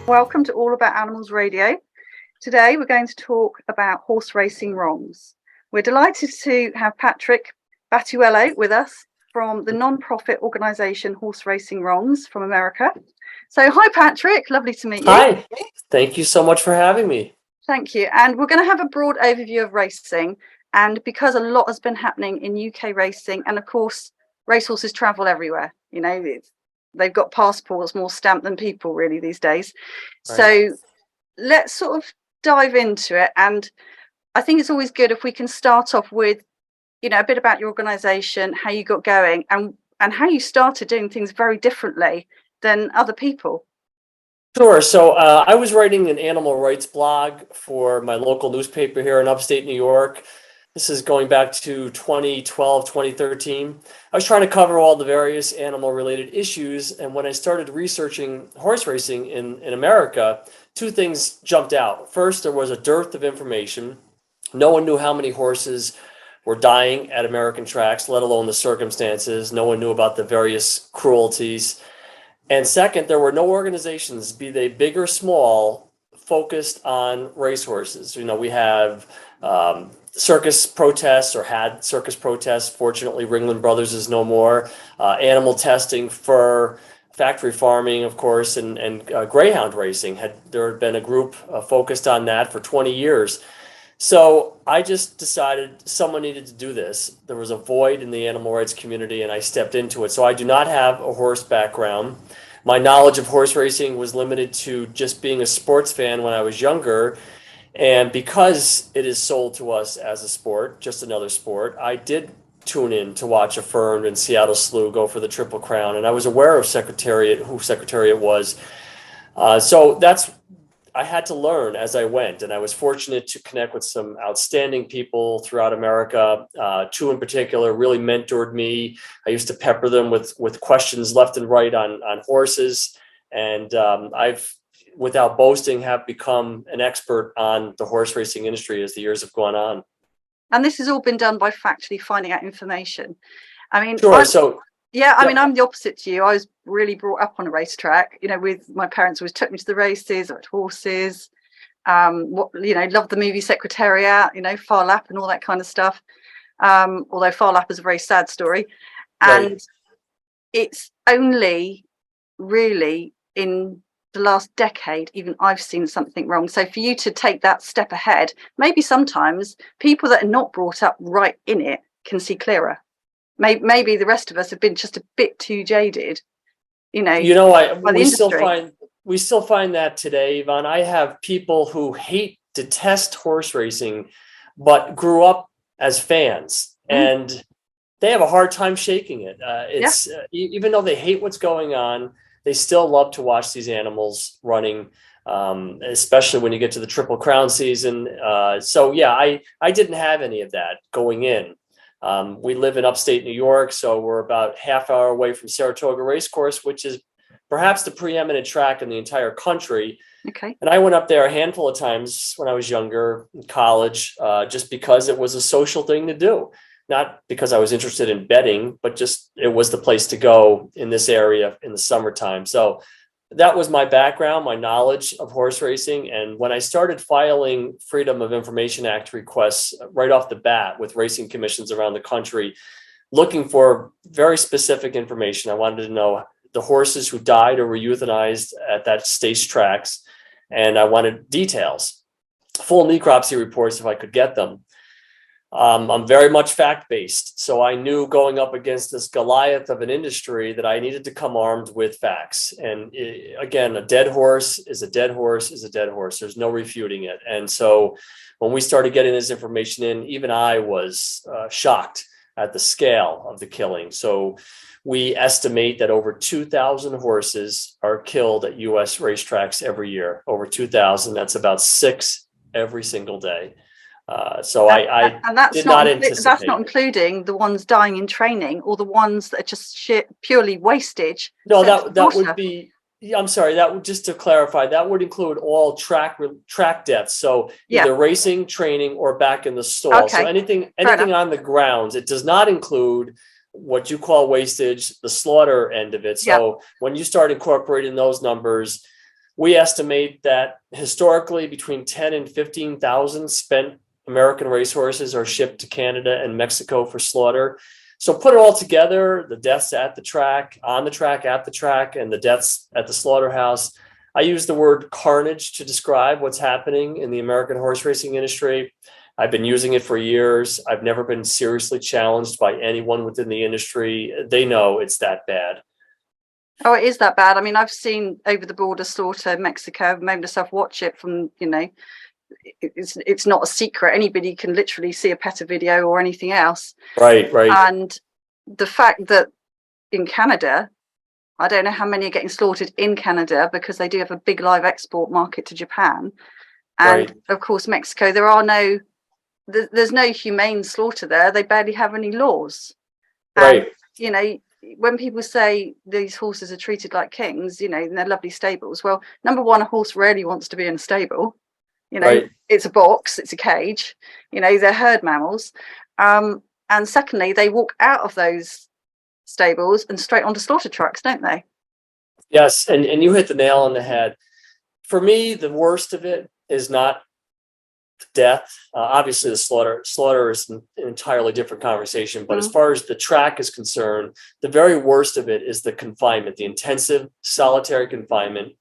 Welcome to All About Animals Radio. Today we're going to talk about horse-racing wrongs. We're delighted to have Patrick Battuello with us from the non-profit organisation Horseracing Wrongs from America. So hi Patrick, lovely to meet you. Hi, thank you so much for having me. Thank you. And we're going to have a broad overview of racing, and because a lot has been happening in UK racing, and of course racehorses travel everywhere, you know, they've got passports more stamped than people really these days. Right. So let's sort of dive into it. And I think it's always good if we can start off with, you know, a bit about your organisation, how you got going, and how you started doing things very differently than other people. Sure. So I was writing an animal rights blog for my local newspaper here in upstate New York. This is going back to 2012, 2013. I was trying to cover all the various animal-related issues, and when I started researching horse racing in America, two things jumped out. First, there was a dearth of information. No one knew how many horses were dying at American tracks, let alone the circumstances. No one knew about the various cruelties. And second, there were no organizations, be they big or small, focused on racehorses. You know, we have circus protests, or had circus protests. Fortunately, Ringling Brothers is no more. Animal testing, fur, factory farming, of course, and greyhound racing. There had been a group focused on that for 20 years. So I just decided someone needed to do this. There was a void in the animal rights community, and I stepped into it. So I do not have a horse background. My knowledge of horse racing was limited to just being a sports fan when I was younger. And because it is sold to us as a sport, just another sport, I did tune in to watch Affirmed and Seattle Slew go for the Triple Crown. And I was aware of who Secretariat was. So I had to learn as I went. And I was fortunate to connect with some outstanding people throughout America. Two in particular really mentored me. I used to pepper them with questions left and right on horses. And I've, without boasting, have become an expert on the horse racing industry as the years have gone on. And this has all been done by factually finding out information. I mean, sure. I mean, I'm the opposite to you. I was really brought up on a racetrack. You know, with my parents always took me to the races, I had horses. Loved the movie Secretariat. You know, Far Lap and all that kind of stuff. Although Far Lap is a very sad story, and right. It's only really in the last decade, even I've seen something wrong. So for you to take that step ahead, maybe sometimes people that are not brought up right in it can see clearer. Maybe the rest of us have been just a bit too jaded, you know. We still find that today, Yvonne. I have people who detest horse racing, but grew up as fans, and they have a hard time shaking it. Even though they hate what's going on, they still love to watch these animals running, especially when you get to the Triple Crown season. I didn't have any of that going in. We live in upstate New York, so we're about half hour away from Saratoga Racecourse, which is perhaps the preeminent track in the entire country. Okay. And I went up there a handful of times when I was younger, in college, just because it was a social thing to do. Not because I was interested in betting, but just it was the place to go in this area in the summertime. So that was my background, my knowledge of horse racing. And when I started filing Freedom of Information Act requests right off the bat with racing commissions around the country, looking for very specific information, I wanted to know the horses who died or were euthanized at that state's tracks. And I wanted details, full necropsy reports if I could get them. I'm very much fact-based, so I knew going up against this Goliath of an industry that I needed to come armed with facts. And again, a dead horse is a dead horse is a dead horse. There's no refuting it. And so when we started getting this information in, even I was shocked at the scale of the killing. So we estimate that over 2,000 horses are killed at U.S. racetracks every year. Over 2,000, that's about 6 every single day. That's not including the ones dying in training or the ones that are just purely wastage. No, that would be. I'm sorry. That would, just to clarify, that would include all track deaths. So either racing, training, or back in the stall. Okay. So anything on the grounds. It does not include what you call wastage, the slaughter end of it. So when you start incorporating those numbers, We estimate that historically between 10 and 15,000 spent American racehorses are shipped to Canada and Mexico for slaughter. So put it all together, the deaths at the track, on the track, at the track, and the deaths at the slaughterhouse. I use the word carnage to describe what's happening in the American horse racing industry. I've been using it for years. I've never been seriously challenged by anyone within the industry. They know it's that bad. Oh, it is that bad. I mean, I've seen over the border slaughter in Mexico. I've made myself watch it from, it's not a secret. Anybody can literally see a PETA video or anything else. Right. And the fact that in Canada, I don't know how many are getting slaughtered in Canada, because they do have a big live export market to Japan. And of course, Mexico, there's no humane slaughter there. They barely have any laws. Right. And, when people say these horses are treated like kings, in their lovely stables, well, number one, a horse rarely wants to be in a stable. It's a box, it's a cage, they're herd mammals. And secondly, they walk out of those stables and straight onto slaughter trucks, don't they? Yes, and you hit the nail on the head. For me, the worst of it is not death. Obviously, the slaughter is an entirely different conversation. But as far as the track is concerned, the very worst of it is the confinement, the intensive solitary confinement.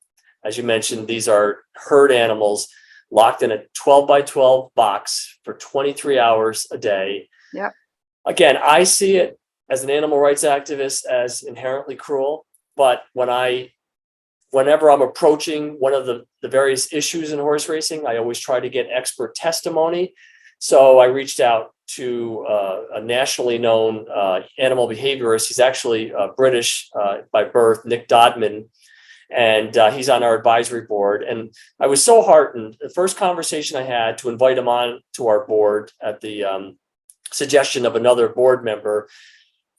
As you mentioned, these are herd animals locked in a 12 by 12 box for 23 hours a day. Yeah. Again, I see it as an animal rights activist as inherently cruel. But whenever I'm approaching one of the various issues in horse racing, I always try to get expert testimony. So I reached out to a nationally known animal behaviorist. He's actually British by birth, Nick Dodman, and he's on our advisory board. And I was so heartened. The first conversation I had to invite him on to our board at the suggestion of another board member.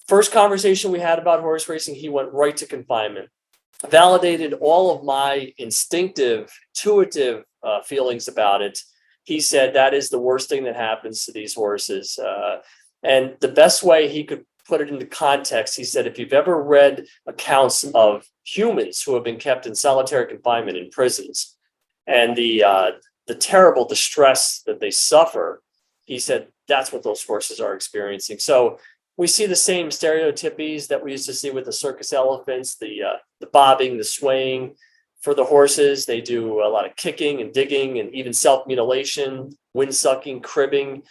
First conversation we had about horse racing, he went right to confinement. Validated all of my intuitive feelings about it. He said that is the worst thing that happens to these horses. And the best way he could put it into context, he said, if you've ever read accounts of humans who have been kept in solitary confinement in prisons and the terrible distress that they suffer, he said that's what those horses are experiencing. So we see the same stereotypies that we used to see with the circus elephants, the bobbing, the swaying. For the horses, they do a lot of kicking and digging and even self-mutilation, wind-sucking, cribbing.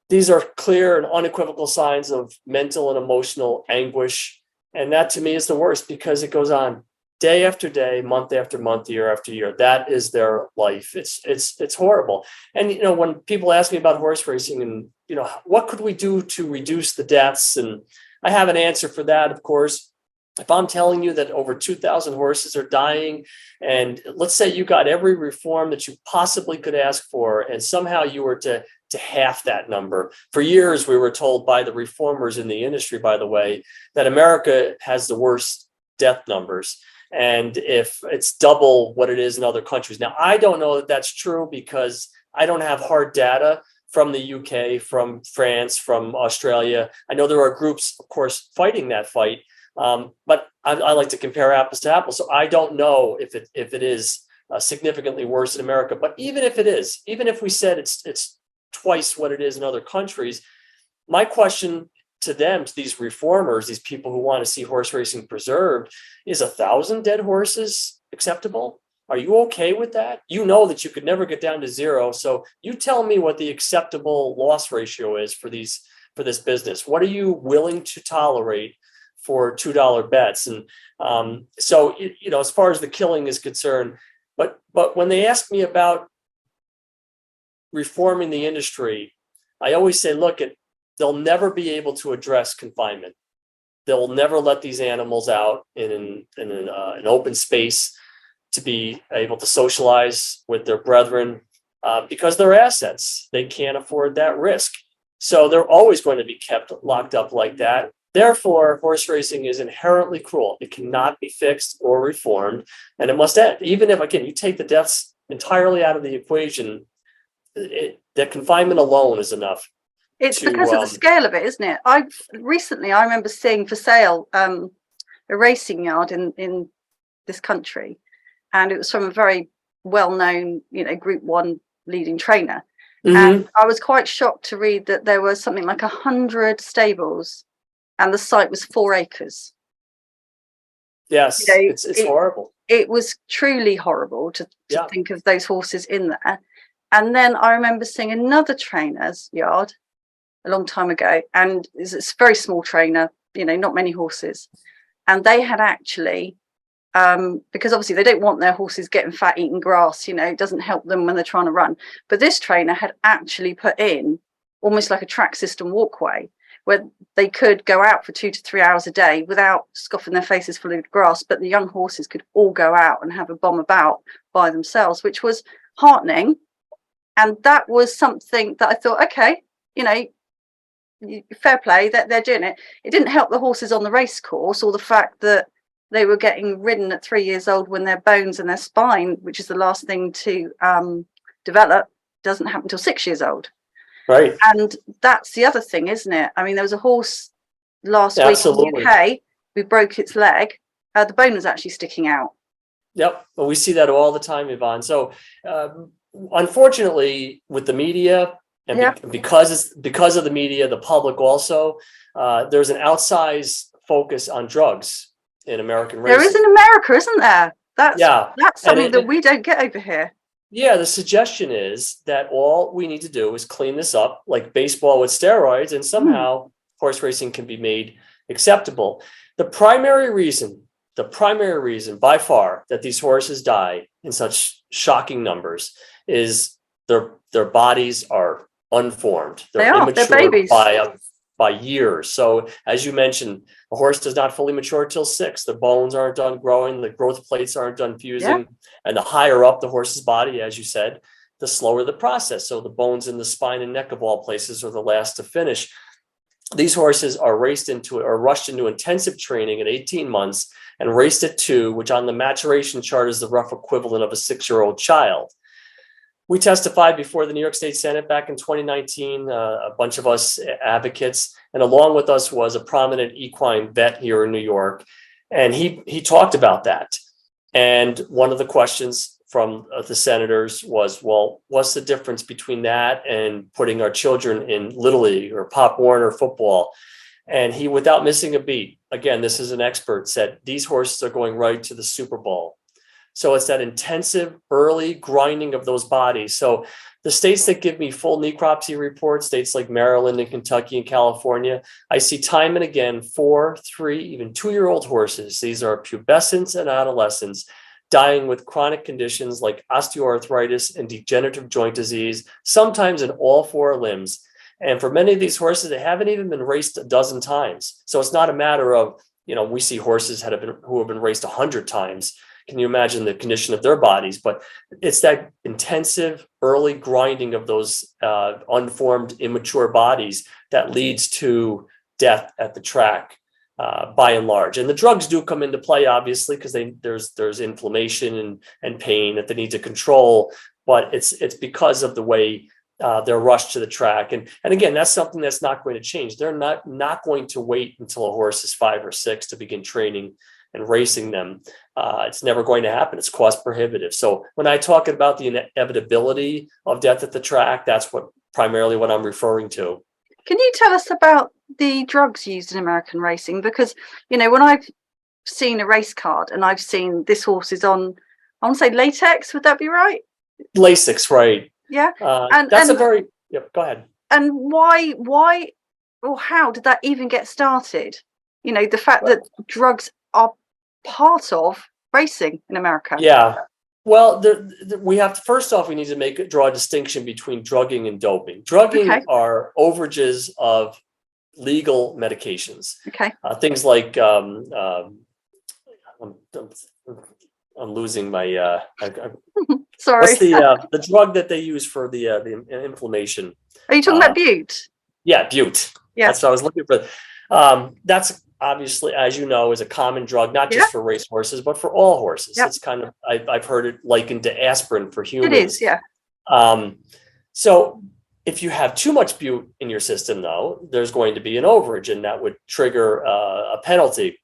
These are clear and unequivocal signs of mental and emotional anguish. And that to me is the worst, because it goes on day after day, month after month, year after year. That is their life. It's horrible. And, when people ask me about horse racing and, what could we do to reduce the deaths? And I have an answer for that, of course. If I'm telling you that over 2,000 horses are dying, and let's say you got every reform that you possibly could ask for, and somehow you were to half that number. For years, we were told by the reformers in the industry, by the way, that America has the worst death numbers. And if it's double what it is in other countries. Now, I don't know that that's true, because I don't have hard data from the UK, from France, from Australia. I know there are groups, of course, fighting that fight. But I like to compare apples to apples. So I don't know if it is significantly worse in America. But even if it is, even if we said it's twice what it is in other countries, my question to them, to these reformers, these people who want to see horse racing preserved, is 1,000 dead horses acceptable? Are you okay with that? You know that you could never get down to zero. So you tell me what the acceptable loss ratio is for this business. What are you willing to tolerate for $2 bets? And so, as far as the killing is concerned, but when they ask me about reforming the industry, I always say, look, they'll never be able to address confinement. They'll never let these animals out in an open space to be able to socialize with their brethren because they're assets. They can't afford that risk. So they're always going to be kept locked up like that. Therefore, horse racing is inherently cruel. It cannot be fixed or reformed, and it must end. Even if, again, you take the deaths entirely out of the equation, that confinement alone is enough. It's because of the scale of it, isn't it? I remember seeing for sale a racing yard in this country, and it was from a very well-known, Group 1 leading trainer. Mm-hmm. And I was quite shocked to read that there was something like 100 stables, and the site was 4 acres. Yes, it's horrible. It was truly horrible to think of those horses in there. And then I remember seeing another trainer's yard a long time ago, and it's a very small trainer, not many horses. And they had actually, because obviously they don't want their horses getting fat eating grass, it doesn't help them when they're trying to run. But this trainer had actually put in almost like a track system walkway where they could go out for 2 to 3 hours a day without scoffing their faces full of grass, but the young horses could all go out and have a bomb about by themselves, which was heartening. And that was something that I thought, okay, fair play that they're doing it. It didn't help the horses on the race course, or the fact that they were getting ridden at 3 years old when their bones and their spine, which is the last thing to develop, doesn't happen until 6 years old. Right. And that's the other thing, isn't it? I mean, there was a horse last week in the UK who broke its leg. The bone was actually sticking out. Yep. Well, we see that all the time, Yvonne. So unfortunately, with the media, and because of the media, the public also, there's an outsized focus on drugs in American racing. There is in America, isn't there? That's something that we don't get over here. Yeah, the suggestion is that all we need to do is clean this up, like baseball with steroids, and somehow horse racing can be made acceptable. The primary reason by far that these horses die in such shocking numbers is their bodies are unformed. They're immature. They're babies. By years. So as you mentioned, a horse does not fully mature till 6. The bones aren't done growing, the growth plates aren't done fusing, and the higher up the horse's body, as you said, the slower the process. So the bones in the spine and neck of all places are the last to finish. These horses are rushed into intensive training at 18 months and raced at 2, which on the maturation chart is the rough equivalent of a 6-year-old child. We testified before the New York State Senate back in 2019, a bunch of us advocates, and along with us was a prominent equine vet here in New York. And he talked about that. And one of the questions from the senators was, well, what's the difference between that and putting our children in Little League or Pop Warner football? And he, without missing a beat, again, this is an expert, said these horses are going right to the Super Bowl. So it's that intensive early grinding of those bodies. So the states that give me full necropsy reports, states like Maryland and Kentucky and California, I see time and again 4, 3, even 2-year-old horses. These are pubescents and adolescents dying with chronic conditions like osteoarthritis and degenerative joint disease, sometimes in all 4 limbs. And for many of these horses, they haven't even been raced a dozen times. So it's not a matter of, we see horses who have been raced 100 times. Can you imagine the condition of their bodies? But it's that intensive early grinding of those unformed, immature bodies that leads to death at the track, by and large. And the drugs do come into play, obviously, because there's inflammation and pain that they need to control. But it's because of the way they're rushed to the track. And again, that's something that's not going to change. They're not going to wait until a horse is 5 or 6 to begin training and racing them. It's never going to happen. It's cost prohibitive. So when I talk about the inevitability of death at the track, that's primarily what I'm referring to. Can you tell us about the drugs used in American racing? Because, when I've seen a race card and I've seen this horse is on, I want to say latex, would that be right? Lasix, right. Yeah. Go ahead. And why or how did that even get started? The fact that drugs are part of racing in America. Yeah. Well, we have to, first off, we need to draw a distinction between drugging and doping. Drugging are overages of legal medications. Okay. Things like I'm losing my. Sorry. What's the drug that they use for the inflammation? Are you talking about Bute? Yeah, Bute. Yeah. That's what I was looking for. That's obviously, as you know, is a common drug, not just for race horses, but for all horses. Yep. It's kind of, I've heard it likened to aspirin for humans. It is, yeah. So if you have too much Bute in your system, though, there's going to be an overage, and that would trigger a penalty.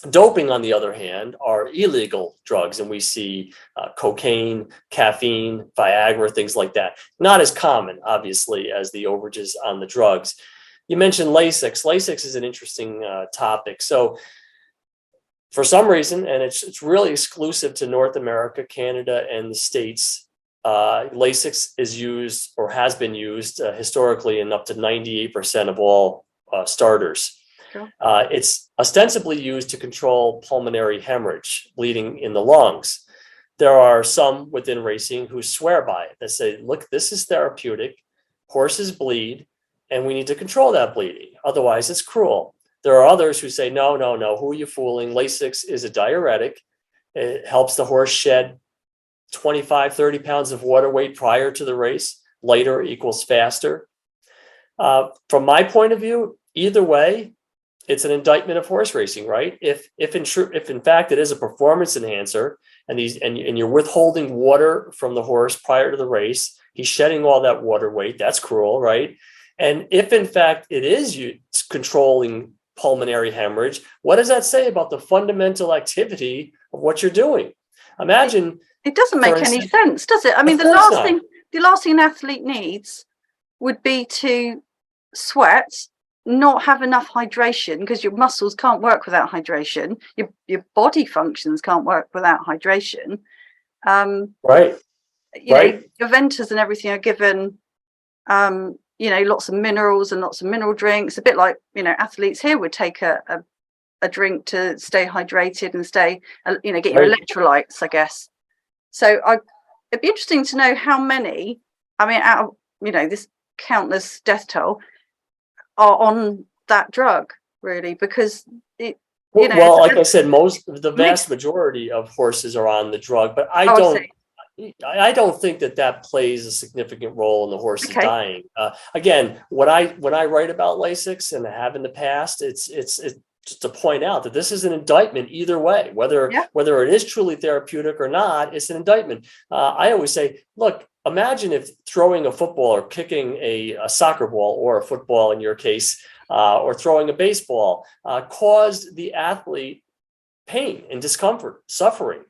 Doping, on the other hand, are illegal drugs, and we see cocaine, caffeine, Viagra, things like that. Not as common, obviously, as the overages on the drugs. You mentioned Lasix. Lasix is an interesting topic. So for some reason, and it's really exclusive to North America, Canada, and the States, Lasix is used or has been used historically in up to 98% of all starters. Sure. It's ostensibly used to control pulmonary hemorrhage, bleeding in the lungs. There are some within racing who swear by it. They say, look, this is therapeutic. Horses bleed, and we need to control that bleeding. Otherwise, it's cruel. There are others who say, no, no, no, who are you fooling? Lasix is a diuretic. It helps the horse shed 25, 30 pounds of water weight prior to the race. Lighter equals faster. From my point of view, either way, it's an indictment of horse racing, right? If in fact it is a performance enhancer, and you're withholding water from the horse prior to the race, he's shedding all that water weight. That's cruel, right? And if in fact it is controlling pulmonary hemorrhage, what does that say about the fundamental activity of what you're doing? Imagine it doesn't make any sense, does it? I mean, the last thing an athlete needs would be to sweat, not have enough hydration, because your muscles can't work without hydration. Your body functions can't work without hydration. Right. Your venters and everything are given, lots of minerals and lots of mineral drinks. A bit like, athletes here would take a drink to stay hydrated and stay, get your electrolytes, I guess. So it'd be interesting to know how many, out of, this countless death toll, are on that drug, really, because like I said, the vast majority of horses are on the drug, but I don't think that plays a significant role in the horses dying. Again, when I write about Lasix, and I have in the past, it's just to point out that this is an indictment either way, whether it is truly therapeutic or not. It's an indictment. I always say, look, imagine if throwing a football or kicking a soccer ball, or a football in your case, or throwing a baseball, caused the athlete pain and discomfort, suffering,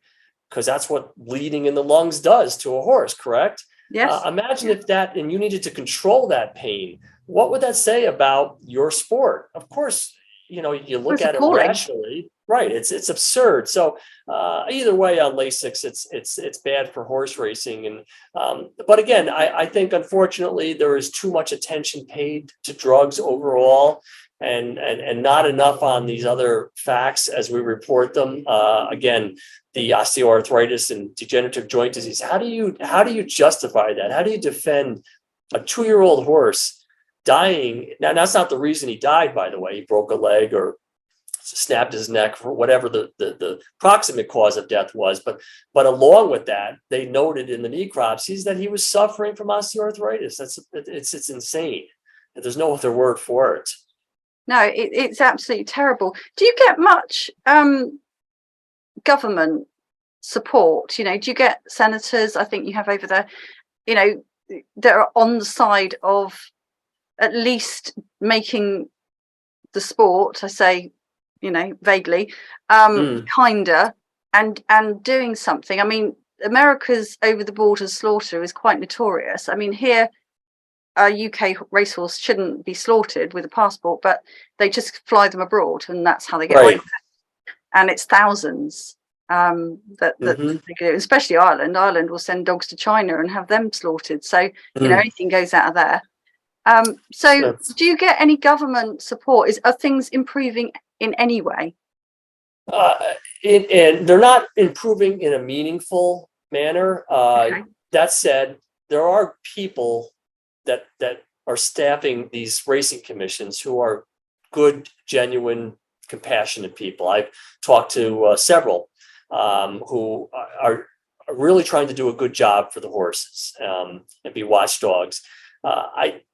because that's what bleeding in the lungs does to a horse, correct? Yes. Imagine if and you needed to control that pain. What would that say about your sport? Of course, you look at it rationally, right? It's absurd. So either way, on Lasix, it's bad for horse racing. And but again, I think unfortunately there is too much attention paid to drugs overall, and not enough on these other facts as we report them. Again, the osteoarthritis and degenerative joint disease. How do you justify that? How do you defend a 2-year-old horse dying? Now, that's not the reason he died, by the way. He broke a leg or snapped his neck, for whatever the proximate cause of death was. But along with that, they noted in the necropsies that he was suffering from osteoarthritis. It's insane. There's no other word for it. No, it's absolutely terrible. Do you get much government support? Do you get senators, I think you have over there, that are on the side of at least making the sport, I say, vaguely, kinder and doing something? I mean, America's over the border slaughter is quite notorious. I mean, here, a UK racehorse shouldn't be slaughtered with a passport, but they just fly them abroad, and that's how they get away with it. And it's thousands that they do, especially Ireland. Ireland will send dogs to China and have them slaughtered. So, anything goes out of there. So do you get any government support? Are things improving in any way? And they're not improving in a meaningful manner. That said, there are people that are staffing these racing commissions who are good, genuine, compassionate people. I've talked to several who are really trying to do a good job for the horses and be watchdogs.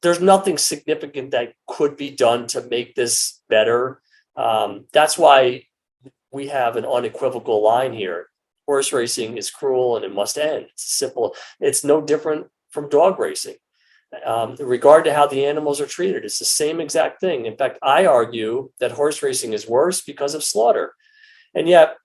There's nothing significant that could be done to make this better. That's why we have an unequivocal line here. Horse racing is cruel and it must end. It's simple. It's no different from dog racing. In regard to how the animals are treated, it's the same exact thing. In fact, I argue that horse racing is worse because of slaughter. And yet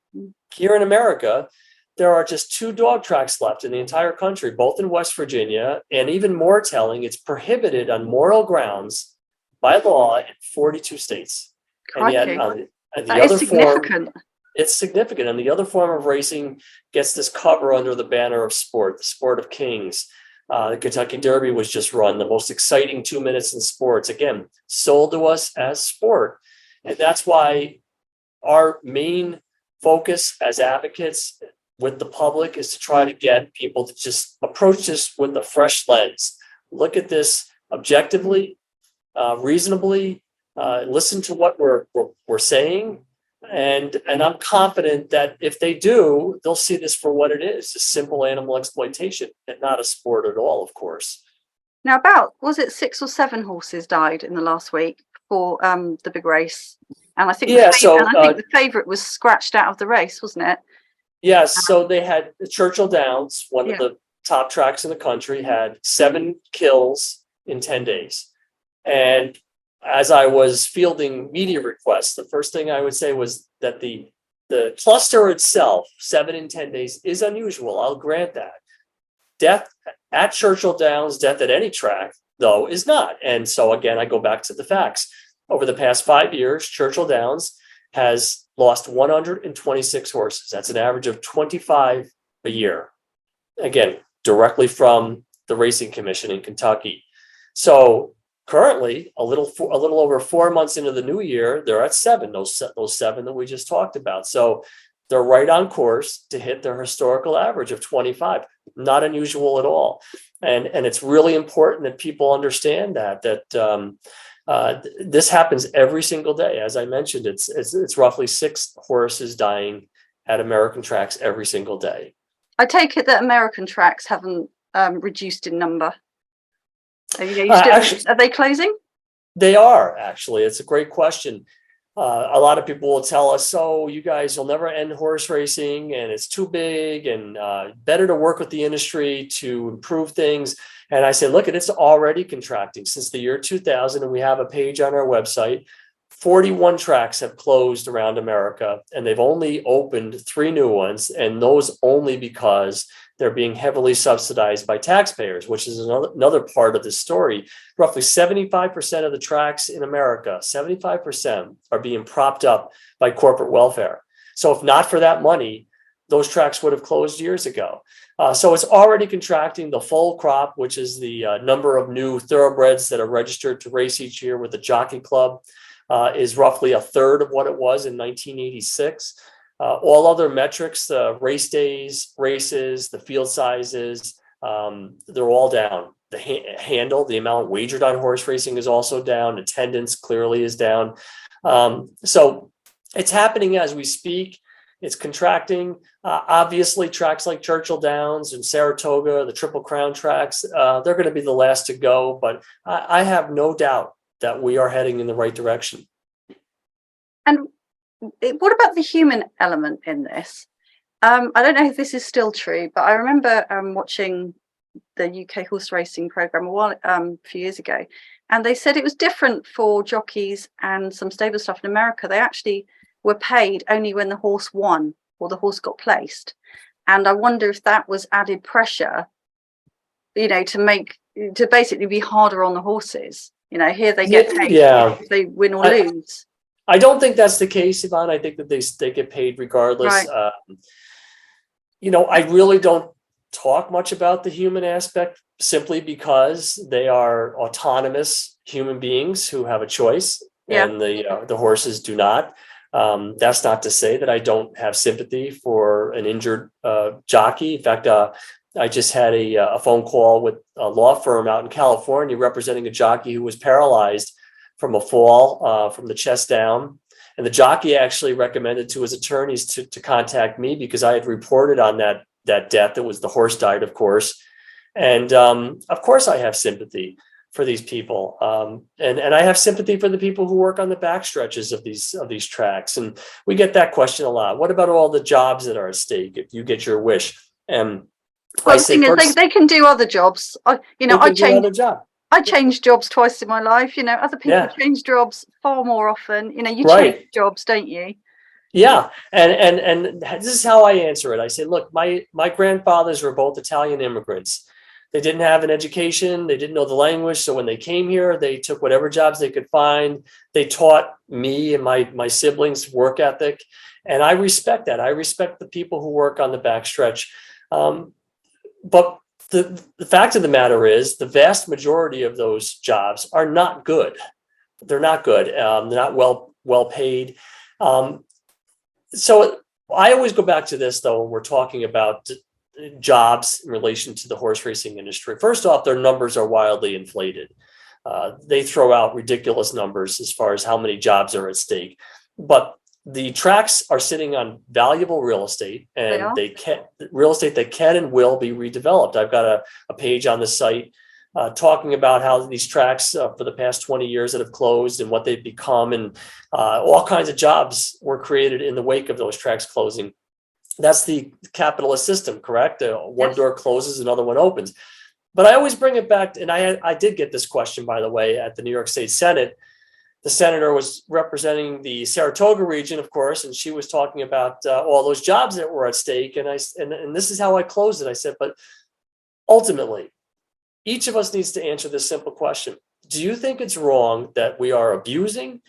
here in America, there are just 2 dog tracks left in the entire country, both in West Virginia, and even more telling, it's prohibited on moral grounds by law in 42 states. Crikey. And yet on the That other is significant. form, it's significant. And the other form of racing gets this cover under the banner of sport, the sport of kings. The Kentucky Derby was just run, the most exciting 2 minutes in sports, again, sold to us as sport. And that's why our main focus as advocates with the public is to try to get people to just approach this with a fresh lens. Look at this objectively, reasonably, listen to what we're saying. And I'm confident that if they do, they'll see this for what it is, just simple animal exploitation and not a sport at all, of course. Now, about, was it 6 or 7 horses died in the last week for the big race? And I think, the favourite was scratched out of the race, wasn't it? Yes. So they had Churchill Downs, one of the top tracks in the country, had 7 kills in 10 days. And as I was fielding media requests, the first thing I would say was that the cluster itself, 7 in 10 days, is unusual. I'll grant that. Death at Churchill Downs, death at any track, though, is not. And so again, I go back to the facts. Over the past 5 years, Churchill Downs has lost 126 horses. That's an average of 25 a year. Again, directly from the Racing Commission in Kentucky. So currently, a little over 4 months into the new year, they're at 7. Those 7 that we just talked about. So they're right on course to hit their historical average of 25. Not unusual at all. And it's really important that people understand that this happens every single day. As I mentioned, it's roughly 6 horses dying at American tracks every single day. I take it that American tracks haven't reduced in number. Actually, are they closing? They are, actually. It's a great question. A lot of people will tell us, "Oh, you guys will never end horse racing, and it's too big, and better to work with the industry to improve things." And I say, look, it's already contracting since the year 2000, and we have a page on our website. 41 tracks have closed around America, and they've only opened 3 new ones, and those only because they're being heavily subsidized by taxpayers, which is another part of the story. Roughly 75% of the tracks in America, 75% are being propped up by corporate welfare. So if not for that money, those tracks would have closed years ago. So it's already contracting. The full crop, which is the number of new thoroughbreds that are registered to race each year with the Jockey Club, is roughly a third of what it was in 1986. All other metrics, the race days, races, the field sizes, they're all down. The handle, the amount wagered on horse racing is also down. Attendance clearly is down. So it's happening as we speak. It's contracting. Obviously, tracks like Churchill Downs and Saratoga, the Triple Crown tracks, they're going to be the last to go. But I have no doubt that we are heading in the right direction. And what about the human element in this? I don't know if this is still true, but I remember watching the UK horse racing program a few years ago, and they said it was different for jockeys and some stable stuff in America. They actually were paid only when the horse won or the horse got placed. And I wonder if that was added pressure, to basically be harder on the horses. Here they get paid if they win or lose. I don't think that's the case, Yvonne. I think that they get paid regardless. Right. I really don't talk much about the human aspect simply because they are autonomous human beings who have a choice, and the horses do not. That's not to say that I don't have sympathy for an injured jockey. In fact, I just had a phone call with a law firm out in California representing a jockey who was paralyzed from a fall from the chest down. And the jockey actually recommended to his attorneys to contact me because I had reported on that death. It was the horse died, of course. And of course I have sympathy for these people. And I have sympathy for the people who work on the back stretches of these tracks. And we get that question a lot. What about all the jobs that are at stake if you get your wish? And the thing is, they can do other jobs. I changed jobs twice in my life. Other people change jobs far more often. You change jobs, don't you? Yeah, and this is how I answer it. I say, look, my grandfathers were both Italian immigrants. They didn't have an education, they didn't know the language, so when they came here, they took whatever jobs they could find. They taught me and my siblings work ethic, and I respect that. I respect the people who work on the backstretch. But the fact of the matter is, the vast majority of those jobs are not good. They're not good. They're not well paid. Um, so I always go back to this, though, when we're talking about jobs in relation to the horse racing industry. First off, their numbers are wildly inflated. They throw out ridiculous numbers as far as how many jobs are at stake. But the tracks are sitting on valuable real estate, and they can real estate that can and will be redeveloped. I've got a page on the site talking about how these tracks for the past 20 years that have closed and what they've become, and all kinds of jobs were created in the wake of those tracks closing. That's the capitalist system, correct? One door closes, another one opens. But I always bring it back, and I did get this question, by the way, at the New York State Senate. The senator was representing the Saratoga region, of course, and she was talking about all those jobs that were at stake. And this is how I closed it. I said, but ultimately, each of us needs to answer this simple question. Do you think it's wrong that we are abusing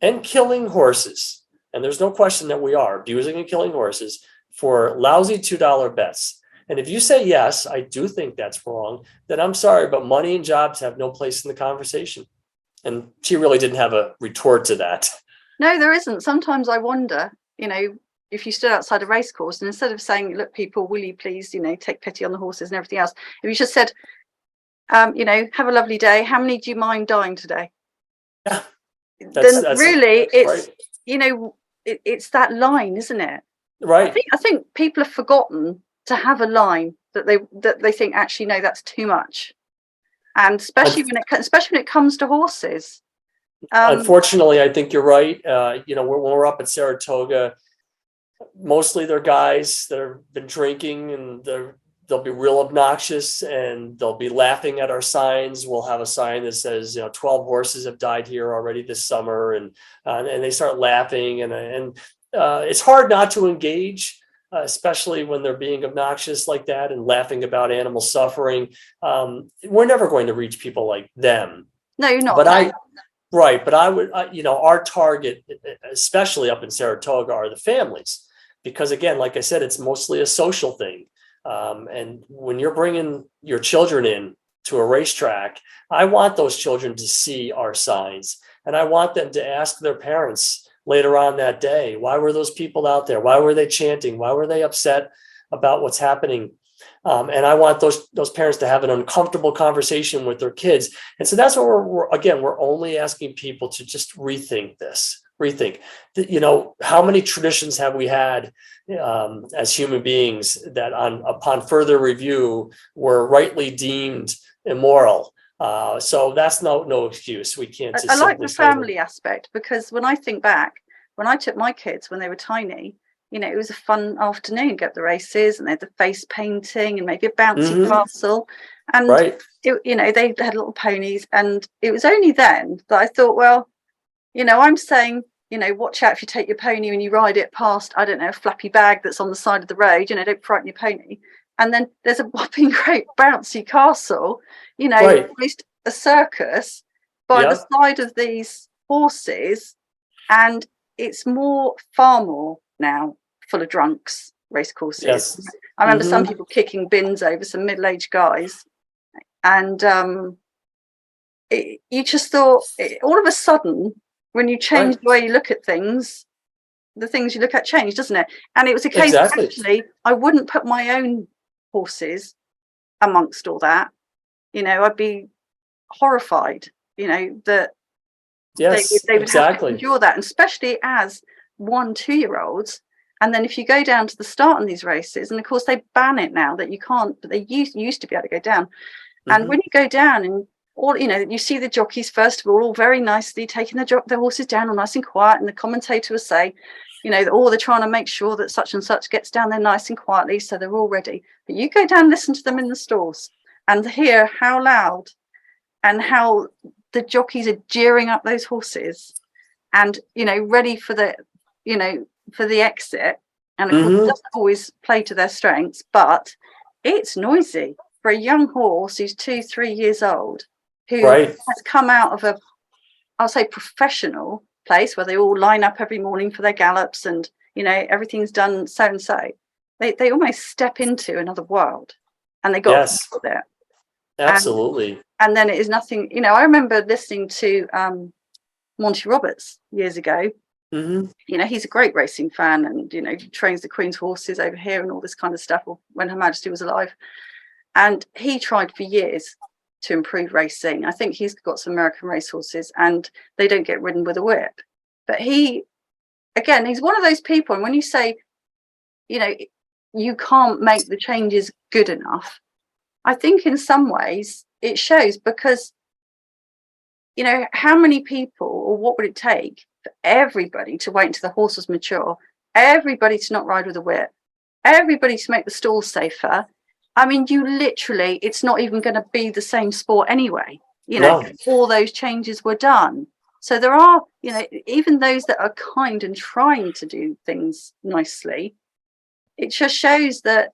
and killing horses? And there's no question that we are abusing and killing horses for lousy $2 bets. And if you say, yes, I do think that's wrong, then I'm sorry, but money and jobs have no place in the conversation. And she really didn't have a retort to that. No, there isn't. Sometimes I wonder, if you stood outside a race course and instead of saying, look, people, will you please, take pity on the horses and everything else, if you just said, have a lovely day. How many do you mind dying today? Yeah. Then really, it's right. It's that line, isn't it? Right. I think people have forgotten to have a line that they think, actually, no, that's too much. And especially when it comes to horses. Unfortunately, I think you're right. When we're up at Saratoga, mostly they're guys that have been drinking, and they'll be real obnoxious, and they'll be laughing at our signs. We'll have a sign that says, 12 horses have died here already this summer, and they start laughing, and it's hard not to engage. Especially when they're being obnoxious like that and laughing about animal suffering. We're never going to reach people like them. No, you're not. But I would, our target, especially up in Saratoga, are the families, because again, like I said, it's mostly a social thing. And when you're bringing your children in to a racetrack, I want those children to see our signs, and I want them to ask their parents later on that day, why were those people out there? Why were they chanting? Why were they upset about what's happening? And I want those parents to have an uncomfortable conversation with their kids. And so that's what we're only asking people to just rethink this. How many traditions have we had as human beings that upon further review were rightly deemed immoral? So that's no excuse. We can't. I like the family aspect, because when I think back, when I took my kids when they were tiny, it was a fun afternoon, get the races, and they had the face painting and maybe a bouncy castle, and they had little ponies, and it was only then that I thought, well, I'm saying, watch out if you take your pony when you ride it past, I don't know, a flappy bag that's on the side of the road, don't frighten your pony. And then there's a whopping great bouncy castle, almost a circus by the side of these horses. And it's far more now full of drunks, race courses. Yes. I remember some people kicking bins over, some middle-aged guys. And you just thought, all of a sudden, when you change the way you look at things, the things you look at change, doesn't it? And it was a case of, actually, I wouldn't put my own horses amongst all that. I'd be horrified, that they would have to endure that, and especially as 1-2-year-olds. And then if you go down to the start in these races, and of course they ban it now that you can't, but they used to be able to go down. And when you go down, and all you see the jockeys first of all very nicely taking the horses down all nice and quiet, and the commentator will say, they're trying to make sure that such and such gets down there nice and quietly, so they're all ready. But you go down and listen to them in the stalls and hear how loud and how the jockeys are jeering up those horses, and ready for the for the exit, and of course it Hmm. doesn't always play to their strengths, but it's noisy for a young horse who's 2, 3 years old, who Right. has come out of a, I'll say, professional place where they all line up every morning for their gallops, and everything's done so and so. They almost step into another world, and they got to Yes, control it. And absolutely. and then it is nothing. I remember listening to Monty Roberts years ago. Hmm. He's a great racing fan, and trains the Queen's horses over here and all this kind of stuff, or when Her Majesty was alive. And he tried for years to improve racing. I think he's got some American racehorses, and they don't get ridden with a whip. But he's one of those people. And when you say, you can't make the changes good enough, I think in some ways it shows, because how many people, or what would it take for everybody to wait until the horse was mature, everybody to not ride with a whip, everybody to make the stall safer? I mean, it's not even going to be the same sport anyway, No. all those changes were done. So there are, even those that are kind and trying to do things nicely, it just shows that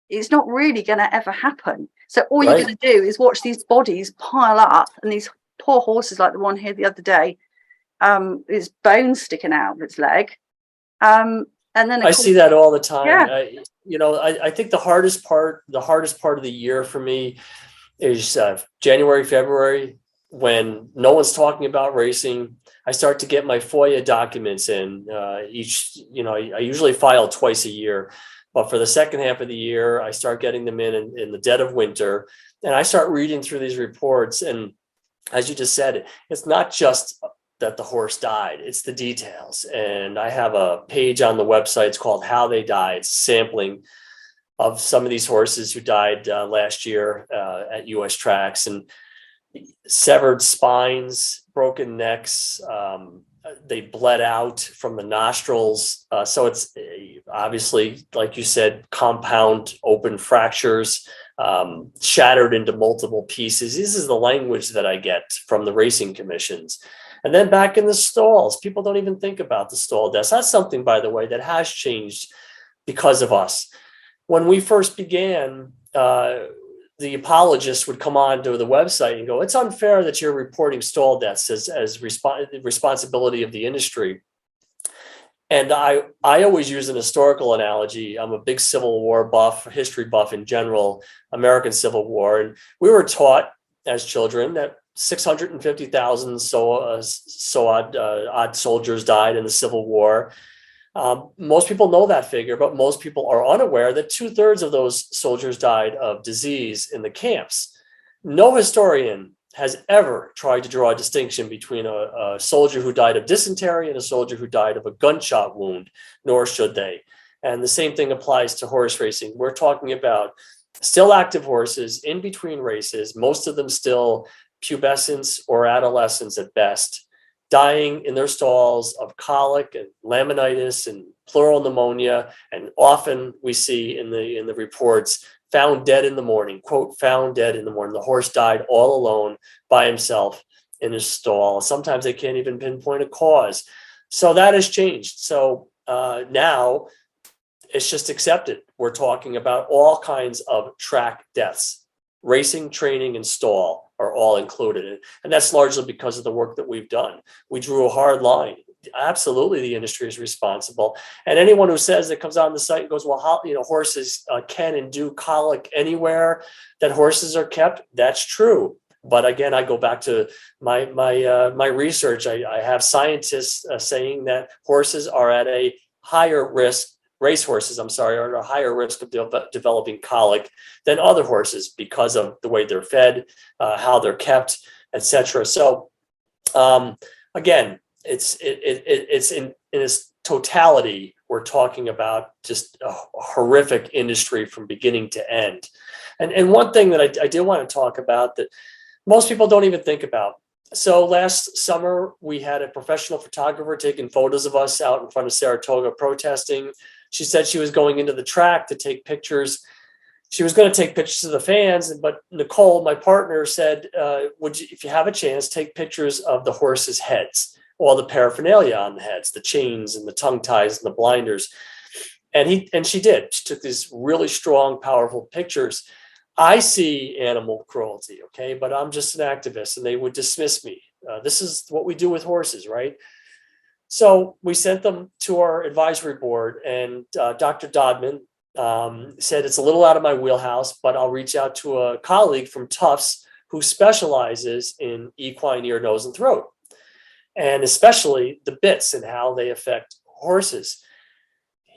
it's not really going to ever happen. So all you're going to do is watch these bodies pile up, and these poor horses, like the one here the other day, his bones sticking out of its leg. And then I see that all the time. Yeah. I think the hardest part of the year for me is January, February, when no one's talking about racing. I start to get my FOIA documents in I usually file twice a year, but for the second half of the year, I start getting them in the dead of winter, and I start reading through these reports. And as you just said, it's not just that the horse died, it's the details. And I have a page on the website. It's called How They Died, sampling of some of these horses who died last year at US tracks, and severed spines, broken necks. They bled out from the nostrils. So it's obviously, like you said, compound open fractures, shattered into multiple pieces. This is the language that I get from the racing commissions. And then back in the stalls, people don't even think about the stall deaths. That's something, by the way, that has changed because of us. When we first began, the apologists would come on to the website and go, "It's unfair that you're reporting stall deaths as responsibility of the industry." And I always use an historical analogy. I'm a big Civil War buff, history buff in general, American Civil War. And we were taught as children that 650,000 odd soldiers died in the Civil War. Most people know that figure, but most people are unaware that 2/3 of those soldiers died of disease in the camps. No historian has ever tried to draw a distinction between a soldier who died of dysentery and a soldier who died of a gunshot wound, nor should they. And the same thing applies to horse racing. We're talking about still active horses in between races, most of them still pubescents or adolescents at best, dying in their stalls of colic and laminitis and pleural pneumonia. And often we see in the reports, found dead in the morning, quote, found dead in the morning. The horse died all alone by himself in his stall. Sometimes they can't even pinpoint a cause. So that has changed. So now it's just accepted. We're talking about all kinds of track deaths. Racing, training, and stall are all included. And that's largely because of the work that we've done. We drew a hard line. Absolutely, the industry is responsible. And anyone who says that comes on the site and goes, well, how, horses can and do colic anywhere that horses are kept, that's true. But again, I go back to my research. I have scientists saying that horses are at a higher risk, racehorses, are at a higher risk of developing colic than other horses because of the way they're fed, how they're kept, etc. So again, it's in its totality, we're talking about just a horrific industry from beginning to end. And one thing that I did want to talk about that most people don't even think about. So last summer, we had a professional photographer taking photos of us out in front of Saratoga protesting. She said she was going into the track to take pictures. She was going to take pictures of the fans, but Nicole, my partner, said, if you have a chance, take pictures of the horses' heads. all the paraphernalia on the heads, the chains and the tongue ties and the blinders. And she did. She took these really strong, powerful pictures. I see animal cruelty, okay, but I'm just an activist, and they would dismiss me. This is what we do with horses, right? So we sent them to our advisory board, and Dr. Dodman said, it's a little out of my wheelhouse, but I'll reach out to a colleague from Tufts who specializes in equine ear, nose, and throat, and especially the bits and how they affect horses.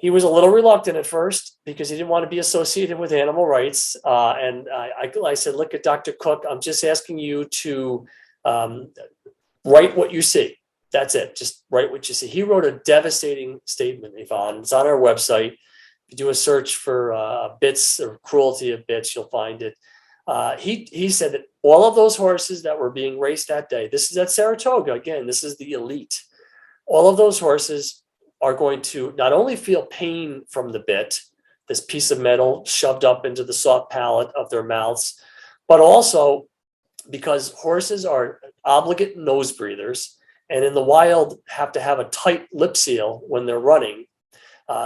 He was a little reluctant at first because he didn't want to be associated with animal rights. And I said, look, at Dr. Cook, I'm just asking you to write what you see. That's it. Just write what you see. He wrote a devastating statement, Yvonne. It's on our website. If you do a search for bits or cruelty of bits, you'll find it. He said that all of those horses that were being raced that day, this is at Saratoga, again, this is the elite. All of those horses are going to not only feel pain from the bit, this piece of metal shoved up into the soft palate of their mouths, but also because horses are obligate nose breathers, and in the wild have to have a tight lip seal when they're running.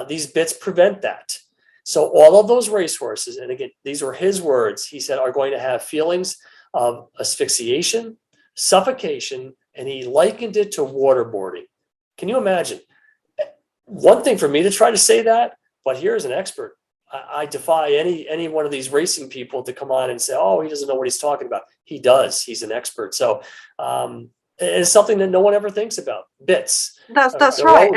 These bits prevent that. So all of those racehorses, and again, these were his words, he said, are going to have feelings of asphyxiation, suffocation, and he likened it to waterboarding. Can you imagine? One thing for me to try to say that, but here's an expert. I defy any one of these racing people to come on and say, oh, he doesn't know what he's talking about. He does. He's an expert. So it's something that no one ever thinks about. Bits. That's right.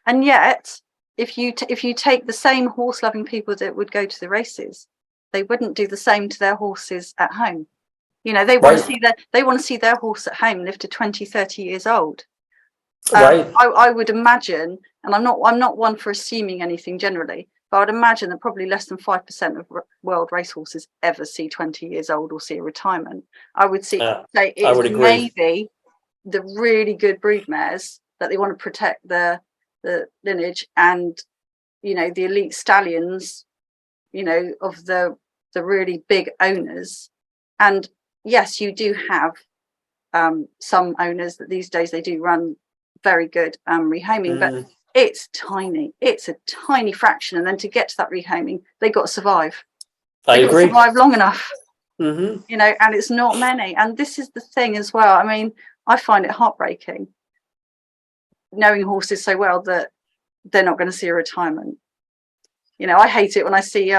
And yet, if you take the same horse loving people that would go to the races, they wouldn't do the same to their horses at home. You know, they want to see their horse at home live to 20, 30 years old. Right. I would imagine, and I'm not one for assuming anything generally, but I would imagine that probably less than 5% of world racehorses ever see 20 years old or see a retirement. I would say it's maybe the really good brood mares that they want to protect the lineage, and you know, the elite stallions, you know, of the really big owners. And yes, you do have some owners that these days they do run very good rehoming, but it's tiny. It's a tiny fraction, and then to get to that rehoming, they got to survive. They got to survive long enough, you know, and it's not many. And this is the thing as well. I mean, I find it heartbreaking knowing horses so well that they're not going to see a retirement. You know, I hate it when I see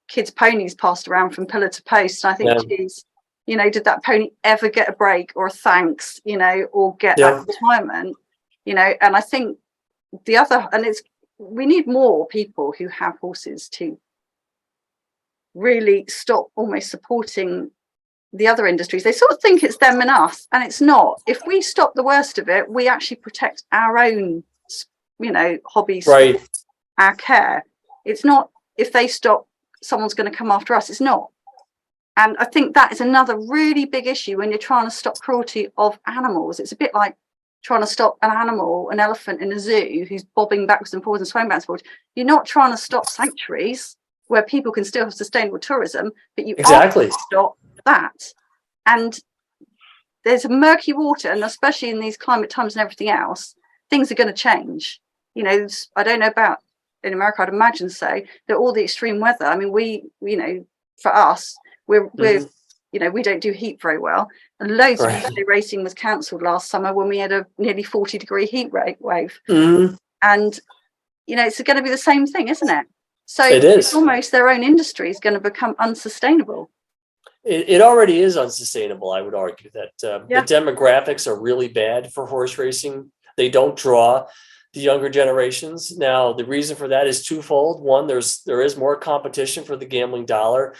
kids' ponies passed around from pillar to post, and I think, geez, you know, did that pony ever get a break or a thanks, you know, or get that retirement? You know, and I think we need more people who have horses to really stop almost supporting the other industries. They sort of think it's them and us, and it's not. If we stop the worst of it, we actually protect our own, you know, hobbies, right? Our care. It's not if they stop, someone's going to come after us. It's not. And I think that is another really big issue when you're trying to stop cruelty of animals. It's a bit like trying to stop an elephant in a zoo who's bobbing backwards and forwards and swaying backwards and forwards. You're not trying to stop sanctuaries where people can still have sustainable tourism, but you are trying to stop that. And there's a murky water, and especially in these climate times and everything else, things are going to change. You know, I don't know about in America, I'd imagine so, that all the extreme weather, I mean, we, you know, for us, we're you know, we don't do heat very well. And loads of relay racing was cancelled last summer when we had a nearly 40-degree heat wave. And, you know, it's going to be the same thing, isn't it? So it's almost their own industry is going to become unsustainable. It already is unsustainable, I would argue, that the demographics are really bad for horse racing. They don't draw the younger generations. Now, the reason for that is twofold. One, there is more competition for the gambling dollar,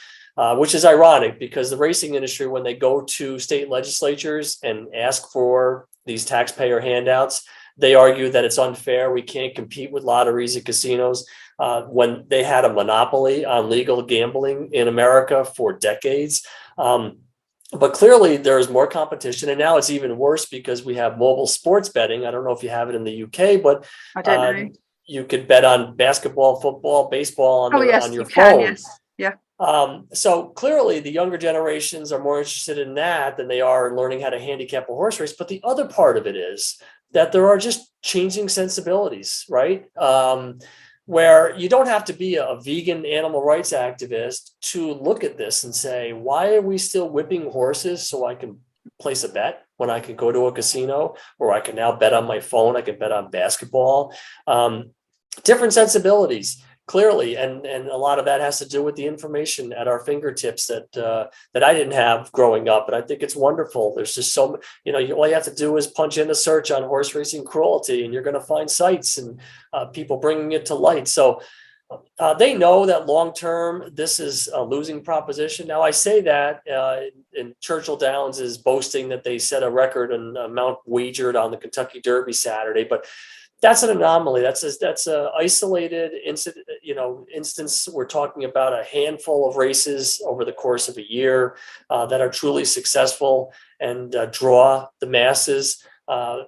which is ironic because the racing industry, when they go to state legislatures and ask for these taxpayer handouts, they argue that it's unfair. We can't compete with lotteries and casinos when they had a monopoly on legal gambling in America for decades. But clearly there is more competition, and now it's even worse because we have mobile sports betting. I don't know if you have it in the UK, but I don't know. You could bet on basketball, football, baseball on your phone. Yeah. So clearly the younger generations are more interested in that than they are in learning how to handicap a horse race. But the other part of it is that there are just changing sensibilities, right? Where you don't have to be a vegan animal rights activist to look at this and say, why are we still whipping horses so I can place a bet when I can go to a casino, or I can now bet on my phone, I can bet on basketball. Different sensibilities, clearly, and a lot of that has to do with the information at our fingertips that I didn't have growing up. And I think it's wonderful. There's just so, all you have to do is punch in a search on horse racing cruelty, and you're going to find sites and people bringing it to light. So they know that long term, this is a losing proposition. Now, I say that, and Churchill Downs is boasting that they set a record and amount wagered on the Kentucky Derby Saturday, but that's an anomaly. That's a isolated instance. We're talking about a handful of races over the course of a year that are truly successful and draw the masses.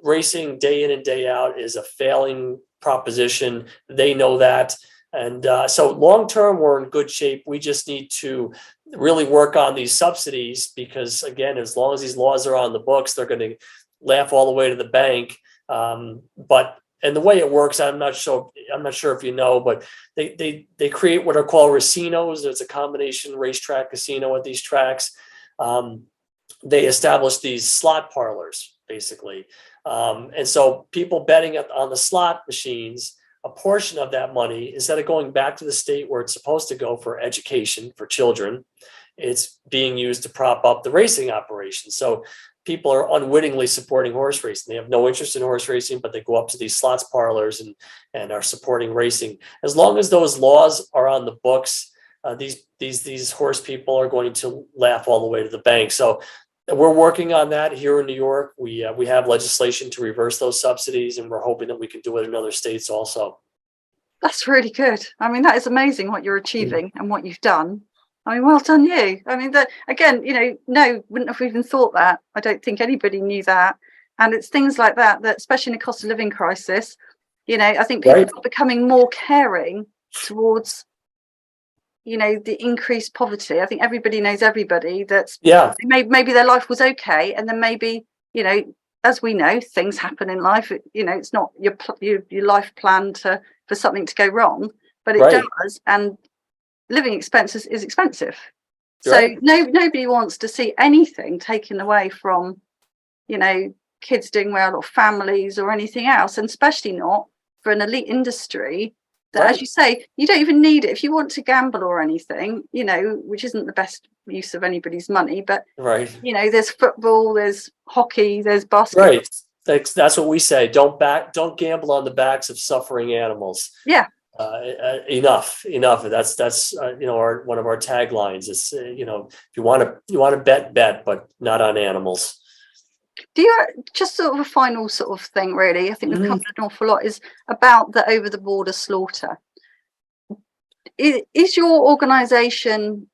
Racing day in and day out is a failing proposition. They know that. And so long term, we're in good shape. We just need to really work on these subsidies because, again, as long as these laws are on the books, they're going to laugh all the way to the bank. And the way it works, I'm not sure if you know, but they create what are called racinos. There's a combination racetrack casino at these tracks. They establish these slot parlors, basically. And so people betting on the slot machines, a portion of that money, instead of going back to the state where it's supposed to go for education for children, it's being used to prop up the racing operation. So people are unwittingly supporting horse racing. They have no interest in horse racing, but they go up to these slots parlors and are supporting racing. As long as those laws are on the books, these horse people are going to laugh all the way to the bank. So we're working on that here in New York. We have legislation to reverse those subsidies, and we're hoping that we can do it in other states also. That's really good. I mean, that is amazing what you're achieving and what you've done. I mean, well done you. I mean, that again, wouldn't have even thought that. I don't think anybody knew that. And it's things like that, especially in a cost of living crisis, I think people are becoming more caring towards, the increased poverty. I think everybody knows everybody that's, maybe their life was okay. And then maybe, as we know, things happen in life. It's not your life planned for something to go wrong, but it does. And living expenses is expensive. So nobody wants to see anything taken away from, kids doing well or families or anything else, and especially not for an elite industry that, as you say, you don't even need it if you want to gamble or anything, which isn't the best use of anybody's money. But, there's football, there's hockey, there's basketball. That's what we say. Don't gamble on the backs of suffering animals. Yeah. Enough. That's one of our taglines is, if you want to bet, but not on animals. Do you just sort of a final sort of thing, really? I think we've covered an awful lot is about the over the border slaughter. Is your organization,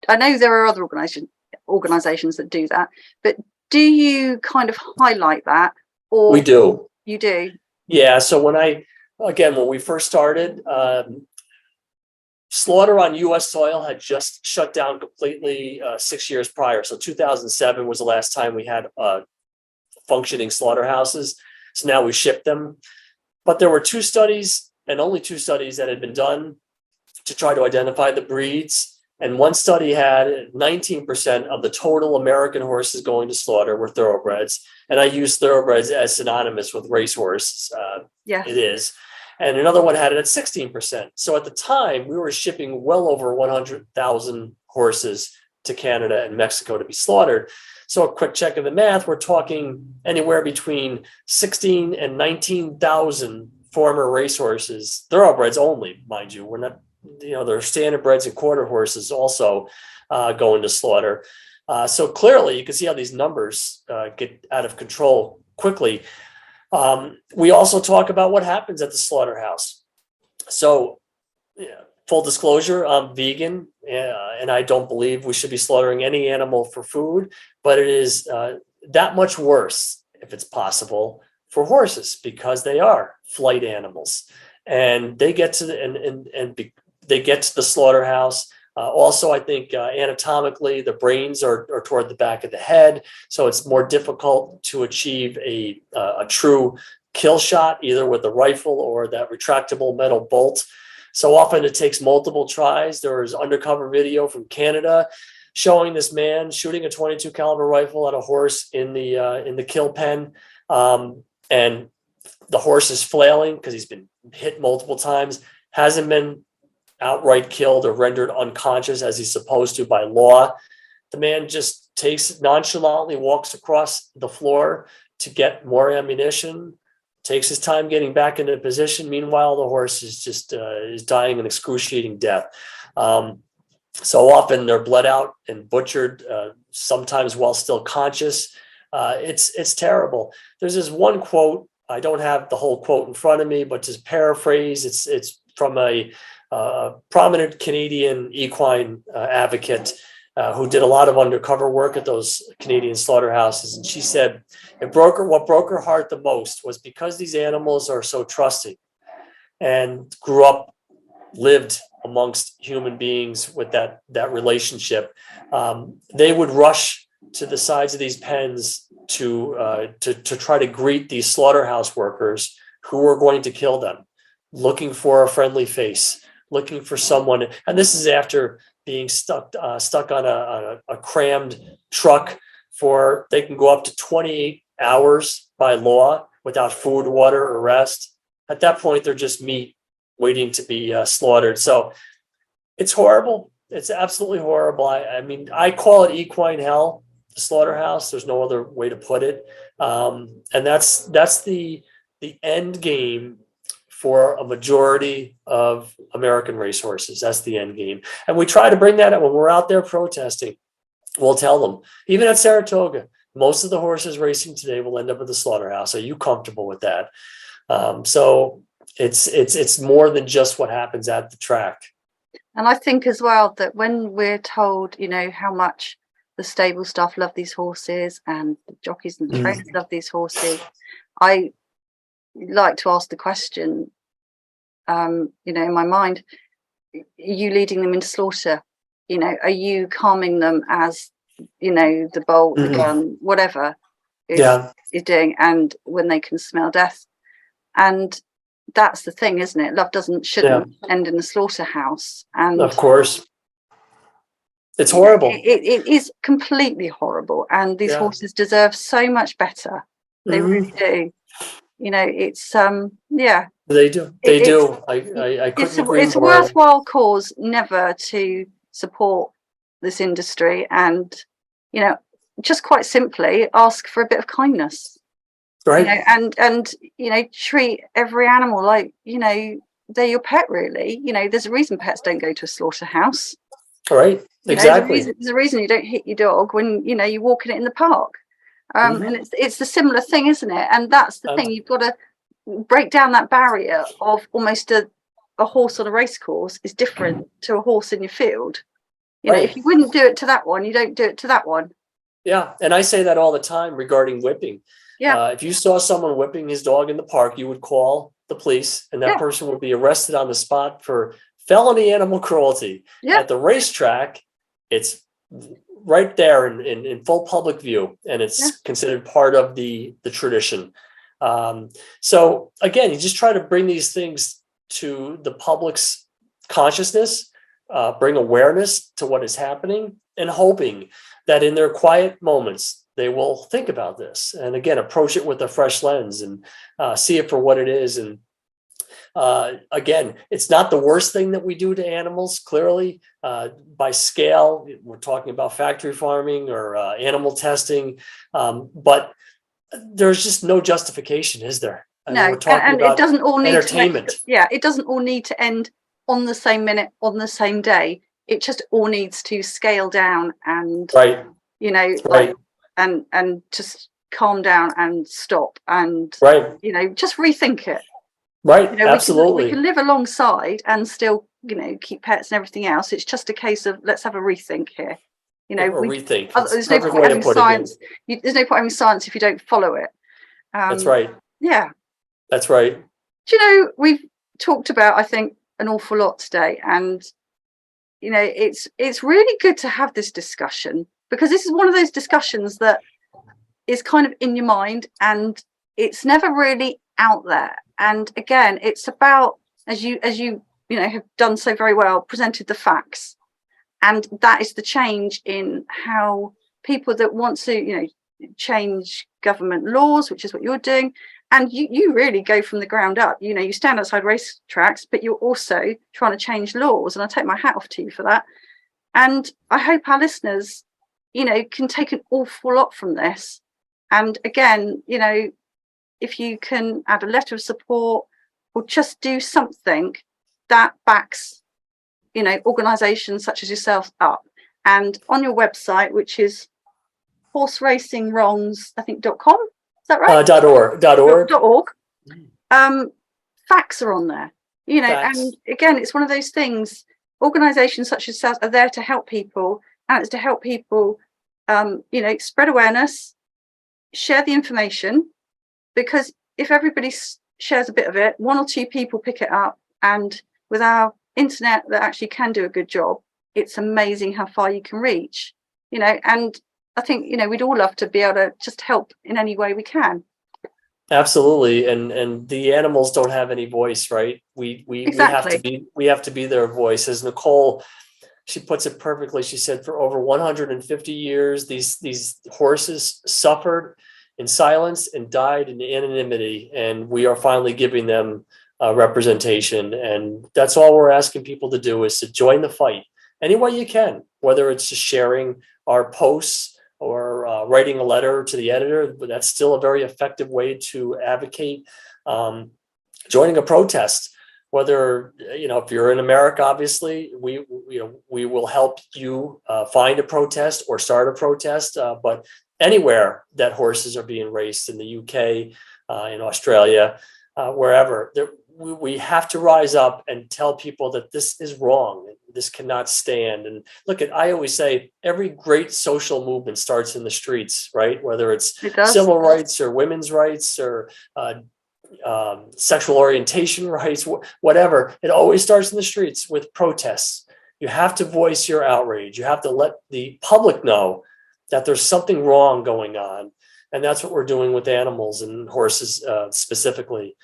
I know there are other organizations that do that, but do you kind of highlight that? Or we do. You do? Yeah. So when we first started, slaughter on U.S. soil had just shut down completely 6 years prior. So 2007 was the last time we had functioning slaughterhouses. So now we ship them. But there were 2 studies, and only 2 studies that had been done to try to identify the breeds. And one study had 19% of the total American horses going to slaughter were thoroughbreds. And I use thoroughbreds as synonymous with racehorses. It is. And another one had it at 16%. So at the time, we were shipping well over 100,000 horses to Canada and Mexico to be slaughtered. So a quick check of the math, we're talking anywhere between 16 and 19,000 former racehorses, thoroughbreds only, mind you. We're not, there are standardbreds and quarter horses also going to slaughter. So clearly, you can see how these numbers get out of control quickly. We also talk about what happens at the slaughterhouse. So, full disclosure, I'm vegan, and I don't believe we should be slaughtering any animal for food, but it is that much worse, if it's possible, for horses because they are flight animals, and they get to the slaughterhouse Also, I think anatomically, the brains are toward the back of the head, so it's more difficult to achieve a true kill shot, either with a rifle or that retractable metal bolt. So often it takes multiple tries. There was undercover video from Canada showing this man shooting a 22 caliber rifle at a horse in the kill pen, and the horse is flailing because he's been hit multiple times, hasn't been outright killed or rendered unconscious as he's supposed to by law. The man just nonchalantly walks across the floor to get more ammunition, takes his time getting back into position. Meanwhile, the horse is just is dying an excruciating death. So often they're bled out and butchered, sometimes while still conscious. It's terrible. There's this one quote. I don't have the whole quote in front of me, but just paraphrase. It's from a prominent Canadian equine advocate who did a lot of undercover work at those Canadian slaughterhouses. And she said, what broke her heart the most was because these animals are so trusting and lived amongst human beings with that relationship. They would rush to the sides of these pens to try to greet these slaughterhouse workers who were going to kill them, looking for a friendly face, looking for someone. And this is after being stuck on a crammed truck they can go up to 28 hours by law without food, water, or rest. At that point, they're just meat waiting to be slaughtered. So it's horrible. It's absolutely horrible. I mean, I call it equine hell, the slaughterhouse. There's no other way to put it. And that's the end game for a majority of American racehorses. That's the end game. And we try to bring that up when we're out there protesting. We'll tell them, even at Saratoga, most of the horses racing today will end up at the slaughterhouse. Are you comfortable with that? So it's more than just what happens at the track. And I think as well that when we're told, how much the stable staff love these horses and the jockeys and the trainers love these horses, I like to ask the question, in my mind, are you leading them into slaughter? Are you calming them as, the bolt, the gun, whatever is doing, and when they can smell death? And that's the thing, isn't it? Love shouldn't end in a slaughterhouse. And of course, it's horrible. It is completely horrible. And these horses deserve so much better. They really do. It's They do. I couldn't agree more. It's a worthwhile cause never to support this industry, and just quite simply ask for a bit of kindness. Right. And treat every animal like they're your pet, really. There's a reason pets don't go to a slaughterhouse. Right. Exactly. There's a reason you don't hit your dog when you're walking it in the park. And it's a similar thing, isn't it? And that's the thing, you've got to break down that barrier of almost a horse on a race course is different to a horse in your field. If you wouldn't do it to that one, you don't do it to that one. Yeah, and I say that all the time regarding whipping. Yeah. If you saw someone whipping his dog in the park, you would call the police, and that person would be arrested on the spot for felony animal cruelty. Yeah. At the racetrack, it's right there in full public view, and it's considered part of the tradition. So again, you just try to bring these things to the public's consciousness, bring awareness to what is happening, and hoping that in their quiet moments, they will think about this and again, approach it with a fresh lens and see it for what it is. And again, it's not the worst thing that we do to animals, clearly. By scale, we're talking about factory farming or animal testing, but there's just no justification, is there? No, and it doesn't all need entertainment. It doesn't all need to end on the same minute, on the same day. It just all needs to scale down and, and just calm down and stop and, just rethink it. Right, absolutely. We can live alongside and still, keep pets and everything else. It's just a case of let's have a rethink here. Rethink. There's no point having science. There's no point having science if you don't follow it. That's right. Yeah. That's right. Do we've talked about, I think, an awful lot today, and you know, it's really good to have this discussion, because this is one of those discussions that is kind of in your mind and it's never really out there. And again, it's about, as you have done so very well, presented the facts. And that is the change in how people that want to, change government laws, which is what you're doing. And you really go from the ground up. You stand outside race tracks, but you're also trying to change laws. And I take my hat off to you for that. And I hope our listeners, can take an awful lot from this. And again, if you can add a letter of support or just do something that backs, organisations such as yourself up. And on your website, which is Horseracing Wrongs, I think .com, is that right? .org. Facts are on there, Facts. And again, it's one of those things. Organisations such as yourself are there to help people, and it's to help people, spread awareness, share the information, because if everybody shares a bit of it, one or two people pick it up, and with our internet that actually can do a good job, it's amazing how far you can reach, and I think, we''d all love to be able to just help in any way we can. Absolutely. And the animals don't have any voice, right? Exactly. We have to be their voice. As Nicole, she puts it perfectly. She said for over 150 years, these horses suffered in silence and died in anonymity. And we are finally giving them representation. And that's all we're asking people to do, is to join the fight any way you can, whether it's just sharing our posts or writing a letter to the editor. But that's still a very effective way to advocate. Joining a protest, whether, if you're in America, obviously, we will help you find a protest or start a protest. But anywhere that horses are being raced, in the UK, in Australia, wherever, we have to rise up and tell people that this is wrong. This cannot stand. And look, I always say every great social movement starts in the streets, right? Whether it's civil rights or women's rights or sexual orientation rights, whatever. It always starts in the streets with protests. You have to voice your outrage. You have to let the public know that there's something wrong going on. And that's what we're doing with animals and horses specifically.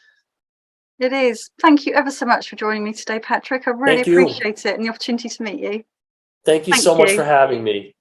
It is. Thank you ever so much for joining me today, Patrick. I really appreciate it and the opportunity to meet you. Thank you so much for having me.